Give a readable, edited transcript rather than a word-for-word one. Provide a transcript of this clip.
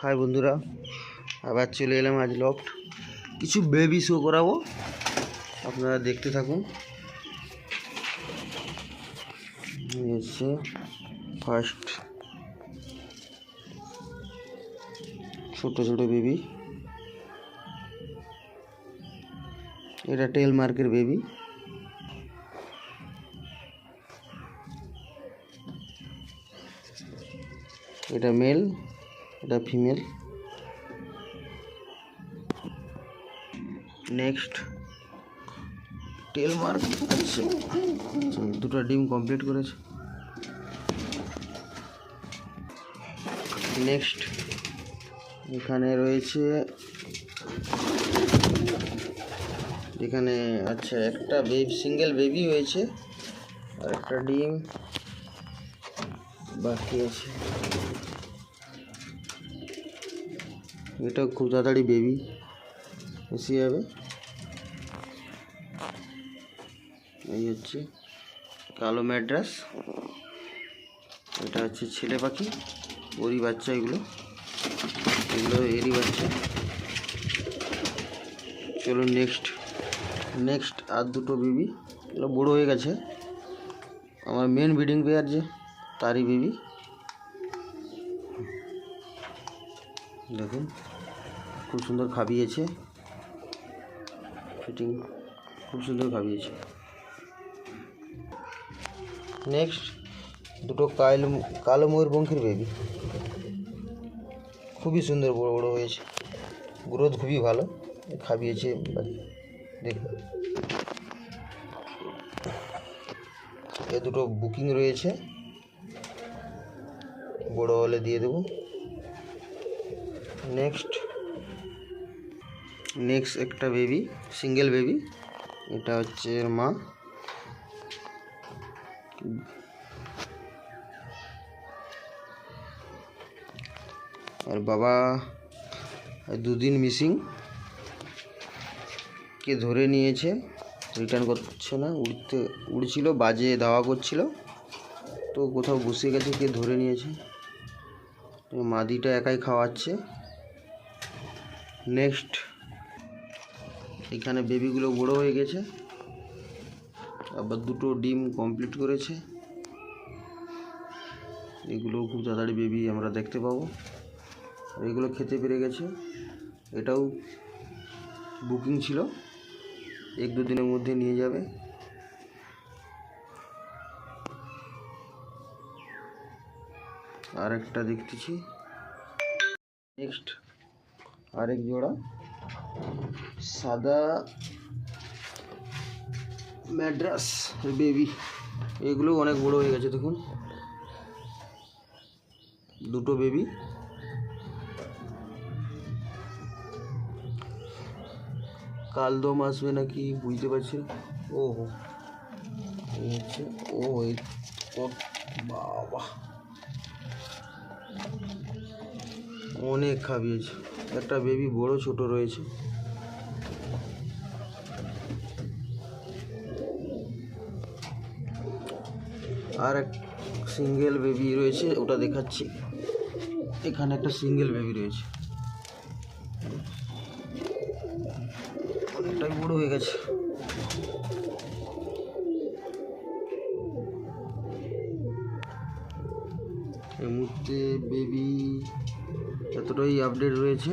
High বন্ধুরা, আবার চলে এলাম আজ লফট। কিছু বেবি শো করাবো, আপনারা দেখতে থাকুন। হচ্ছে ফার্স্ট ছোট ছোট বেবি, এটা টেল মার্কের বেবি। এটা মেল, এটা ফিমেল। নেক্সট টেল মার্ক আছে, দুটো ডিম কমপ্লিট করেছে। নেক্সট এখানে রয়েছে, এখানে আচ্ছা একটা সিঙ্গেল বেবি হয়েছে আর একটা ডিম বাকি আছে। এটা খুব তাড়াতাড়ি বেবি এসে যাবে। এই হচ্ছে কালো ম্যাড্রাস, এটা হচ্ছে ছেলে পাখি, ওরই বাচ্চা। এগুলো এরই বাচ্চা। চলো নেক্সট আর দুটো বেবি, এগুলো বড়ো হয়ে গেছে। আমার মেন ব্রিডিং পেয়ার যে, তারই বেবি। দেখুন খুব সুন্দর খাবিয়েছে, ফিটিং খুব সুন্দর খাবিয়েছে। নেক্সট দুটো কালো ময়ূরপঙ্খীর বেবি, খুবই সুন্দর বড় বড় হয়েছে, গ্রোথ খুবই ভালো, খাবিয়েছে। দেখুন এ দুটো বুকিং রয়েছে, বড় হলে দিয়ে দেবো। নেক্সট একটা বেবি, সিঙ্গেল বেবি, এটা হচ্ছে এর মা। আর বাবা দুদিন মিসিং, কে ধরে নিয়েছে, রিটার্ন করছে না, উড়ছিল, বাজে ধাওয়া করছিল, তো কোথাও বসে গেছে, কে ধরে নিয়েছে। মাদিটা একাই খাওয়াচ্ছে। নেক্সট এখানে বেবিগুলো বড় হয়ে গেছে, আবার দুটো ডিম কমপ্লিট করেছে। এগুলো খুব তাড়াতাড়ি বেবি আমরা দেখতে পাবো। এগুলো খেতে পেরে গেছে, এটাও বুকিং ছিল, 1-2 দিনের মধ্যে নিয়ে যাবে। আর একটা দেখতেছি। নেক্সট আরেক জোড়া সাদা ম্যাড্রাস বেবি, এগুলো অনেক বড় হয়ে গেছে। দেখুন দুটো বেবি, কাল দম আসবে নাকি বুঝতে পারছি না। ওহো এই হচ্ছে, এই বাবা অনেক খাবিয়েছে। একটা বেবি বড় ছোট রয়েছে। আর এক সিঙ্গেল বেবি রয়েছে, ওটা দেখাচ্ছি। এখানে একটা সিঙ্গেল বেবি রয়েছে, অনেকটাই বড় হয়ে গেছে। এই মুহূর্তে বেবি এতটাই আপডেট রয়েছে।